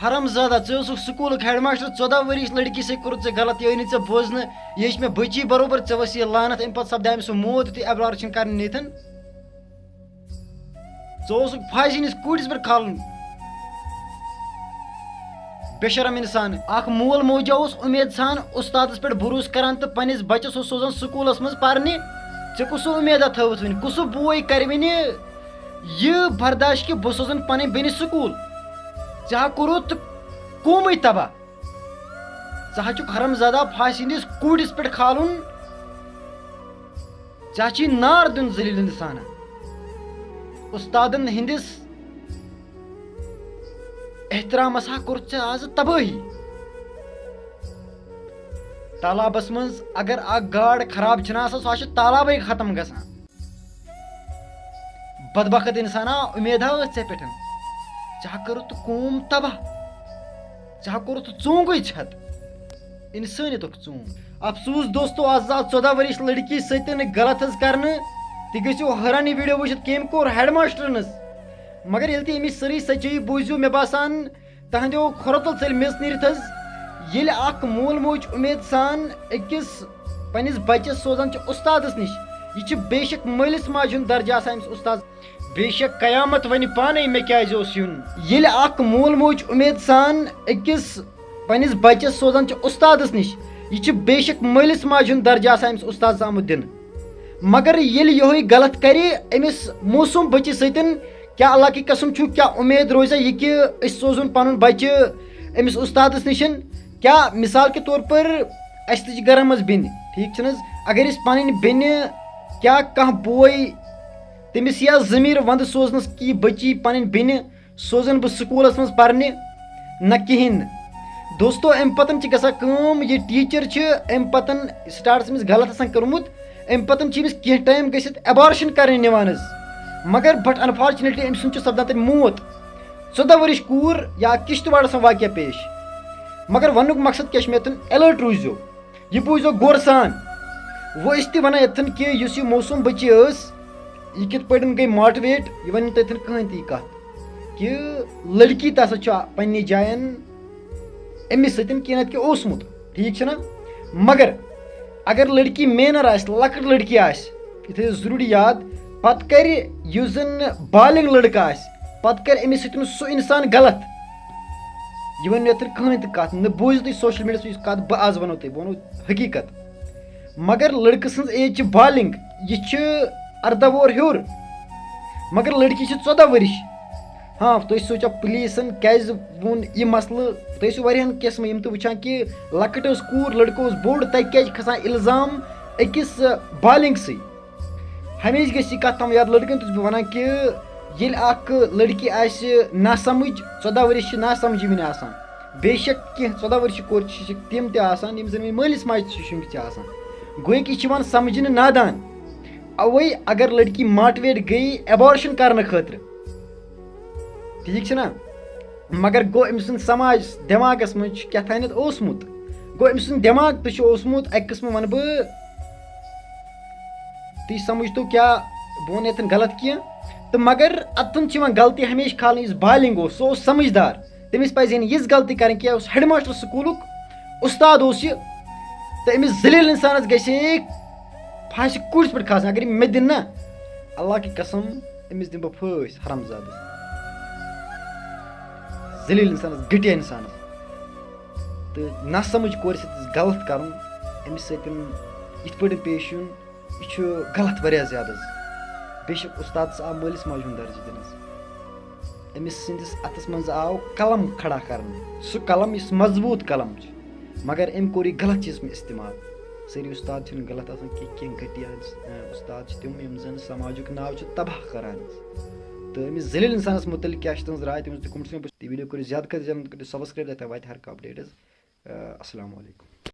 حرم زادہ ژٕ سکولک head master 14 ورش لڑکی سے کور غلط یہ نی بوزن یہ مے بچی برابر ژس یہ لانت ام پتہ سپدے سہ موت تہ ایبلارشن کرنے نیتن ژٕ پھانسی نس کوٹس پہ کھالن بے شرم انسان اخ مول موجا امید سان استادس پہ بھروس کران تو پنس بچس سوزان سکولس مز پرنہ ژے کس امیدہ تھوت ون کس بوے کر ون یہ برداشت کہ بہ سوزن پن بین سکول ژےٚ کوٚرُتھ قومٕے تباہ ژٕ چھُکھ حرم زادہ پھانسی ہٕنٛدِس کوٗٹِس پٮ۪ٹھ کھالُن ژےٚ چھُے نار دیُن ذلیٖل اِنسانہ اُستادن ہٕنٛدِس احترامس کوٚرُتھ ژےٚ آز تبٲہی تالابس منٛز اگر اکھ گاڈ خراب چھنہٕ آسان سۄ چھِ تالابٕے ختم گژھان بدبخت اِنسانا اُمیدا ٲس ژےٚ پٮ۪ٹھ ژےٚ کٔرٕتھ قوم تباہ ژےٚ کوٚرُتھ ژوٗنٛگٕے ژھٮ۪ت اِنسٲنیتُک ژوٗنٛگ افسوٗس دوستو آز آو 14 ؤرِش لڑکی سۭتۍ غلط حظ کرنہٕ تُہۍ گٔژھِو حٲران یہِ ویٖڈیو وٕچھِتھ کٔمۍ کوٚر ہیڈ ماسٹرن حظ مگر ییٚلہِ تُہۍ اَمِچ سٲرٕے سچٲیی بوٗزِو مےٚ باسان تہنٛدیو کھۄرو تل ژٔلۍ میٚژ نیٖرِتھ حظ ییٚلہِ اکھ مول موج اُمید سان أکِس پنٛنِس بچس سوزان چھِ اُستادس نِش یہِ چھِ بے شک مٲلِس ماجہِ ہُنٛد درجہٕ آسان أمِس اُستاد بے شک قیامت ونہِ پانے مےٚ کیازِ اوس یُن ییٚلہِ اکھ مول موج اُمید سان أکِس پنٛنِس بچس سوزان چھِ اُستادس نِش یہِ چھِ بے شک مٲلِس ماجہِ ہُنٛد درجہٕ آسان أمِس اُستادس آمُت دِنہٕ مگر ییٚلہِ یِہوے غلط کرِ أمِس موسوٗم بچہِ سۭتۍ کیٛاہ اللہ کی قسم چھُ کیٛاہ اُمید روزِ یہِ کہِ أسۍ سوزون پنُن بچہِ أمِس اُستادس نِش کیٛاہ مثال کے طور پر اَسہِ تہِ چھِ گرن منٛز بیٚنہِ ٹھیٖک چھِنہٕ حظ اگر أسۍ پنٕنۍ بیٚنہِ کیٛاہ کانٛہہ بوے تٔمِس یا ضمیٖر ونٛدٕ سوزنس کہِ یہِ بٔچی پنٕنۍ بیٚنہِ سوزن بہٕ سکوٗلس منٛز پرنہِ نہ کِہینۍ نہٕ دوستو امہِ پتن چھِ گژھان کٲم یہِ ٹیٖچر چھِ امہِ پتن سٹاٹس أمِس غلط آسان کوٚرمُت امہِ پتن چھِ أمِس کینٛہہ ٹایم گٔژھِتھ ایبارشن کرنہِ نِوان حظ مگر بٹ انفارچُنیٹلی أمۍ سُنٛد چھُ سپدان تتہِ موت 14 ؤرِش کوٗر یا کِشتواڑس منٛز واقعہ پیش مگر وننُک مقصد کیٛاہ چھُ مےٚ ییٚتٮ۪ن ایلٲرٹ روٗزِو یہِ بوٗزِو غورٕ سان وۄنۍ أسۍ تہِ ونان ییٚتٮ۪ن کہِ یُس یہِ موسوٗم بٔچی ٲس یہِ کِتھ پٲٹھۍ گٔے ماٹِویٹ یہِ ونہِ نہٕ تتٮ۪ن کٕہٕنۍ تہِ یہِ کتھ کہِ لڑکی تہِ ہسا چھُ پننہِ جاین أمِس سۭتۍ کینٛہہ نتہٕ کینٛہہ اوسمُت ٹھیٖک چھُنہ مگر اگر لڑکی مینر آسہِ لۄکٕٹ لڑکی آسہِ یہِ تھٲیِو ضروٗری یاد پتہٕ کرِ یُس زن بالغ لڑکہٕ آسہِ پتہٕ کرِ أمِس سۭتۍ سُہ انسان غلط یہِ ونہِ ییٚتٮ۪ن کٕہٕنۍ تہِ کتھ نہ بوٗزِو تُہۍ سوشل میٖڈیاہس یُس کتھ بہٕ آز ونو تۄہہِ بہٕ ونو حقیٖقت مگر لڑکہٕ سٕنٛز ایج چھِ بالغ یہِ چھِ 18 وُہر ہیوٚر مگر لڑکی چھِ 14 ؤرِش ہاں تُہۍ سوٗنٛچو پُلیٖسن کیازِ ووٚن یہِ مسلہٕ تُہۍ ٲسِو واریاہن قٕسمہٕ یِم تہِ وٕچھان کہِ لۄکٕٹ ٲس کوٗر لڑکہٕ اوس بوٚڑ تتہِ کیازِ کھسان الزام أکِس بالغسٕے ہمیشہِ گژھِ یہِ کتھ تھاوٕنۍ یاد لڑکن تہِ چھُس بہٕ ونان کہِ ییٚلہِ اکھ لڑکی آسہِ ناسمٕجھ 14 ؤرِش چھِ ناسمجھی وٕنہِ آسان بے شک کینٛہہ 14 ؤرِشہِ کورِ چھِ تِم تہِ آسان یِم زن وۄنۍ مٲلِس ماجہِ تہِ شُنٛگۍ چھِ آسان گوٚو کہِ یہِ چھِ یِوان سمجھنہٕ نادان اوے اگر لڑکی ماٹِویٹ گٔے ایبارشن کرنہٕ خٲطرٕ ٹھیٖک چھُنہ مگر گوٚو أمۍ سُنٛد سماج دٮ۪ماغس منٛز چھُ کیٛاہ تانٮ۪تھ اوسمُت گوٚو أمۍ سُنٛد دٮ۪ماغ تہِ چھُ اوسمُت اکہِ قٕسمہٕ ونہٕ بہٕ تُہۍ سمجھتو کیٛاہ بہٕ ونہٕ ییٚتٮ۪ن غلط کینٛہہ تہٕ مگر اتٮ۪ن چھِ یِوان غلطی ہمیشہِ کھالنہٕ یُس بالغ اوس سُہ اوس سمجھدار تٔمِس پزِ ہے نہٕ یِژھ غلطی کرٕنۍ کینٛہہ اوس ہیڈ ماسٹر سکوٗلُک اُستاد اوس یہِ تہٕ أمِس ذلیٖل انسانس گژھِ ہے پھانسہِ کوٗٹِس پٮ۪ٹھ کھسُن اگر یہِ مےٚ دِنۍ نہ اللہ کی قسم أمِس دِمہٕ بہٕ پھٲسۍ حرم زادس ذلیٖل انسانس گٹیا انسانس تہٕ ناسمجھ کورِ سۭتۍ غلط کرُن أمِس سۭتۍ یِتھ پٲٹھۍ پیش یُن یہِ چھُ غلط واریاہ زیادٕ حظ بے شک اُستادس آو مٲلِس ماجہِ ہُنٛد درجہٕ دِنہٕ حظ أمِس سٕنٛدِس اتھس منٛز آو قلم کھڑا کرنہٕ سُہ قلم یُس مضبوٗط قلم چھُ مگر أمۍ کوٚر یہِ غلط چیٖزس منٛز استعمال سٲری اُستاد چھِنہٕ غلط آسان کینٛہہ گٹیا اُستاد چھِ تِم یِم زن سماجُک ناو چھِ تباہ کران حظ تہٕ أمِس ذلیٖل انسانس متعلق کیٛاہ چھِ تُہنٛز راے تٔمِس تہِ کوٚمنٹس منٛز ویٖڈیو کٔرِو زیادٕ کھۄتہٕ زیادٕ سبسکرایب تتھ واتہِ ہر کانٛہہ اپڈیٹ حظ السلامُ علیکُم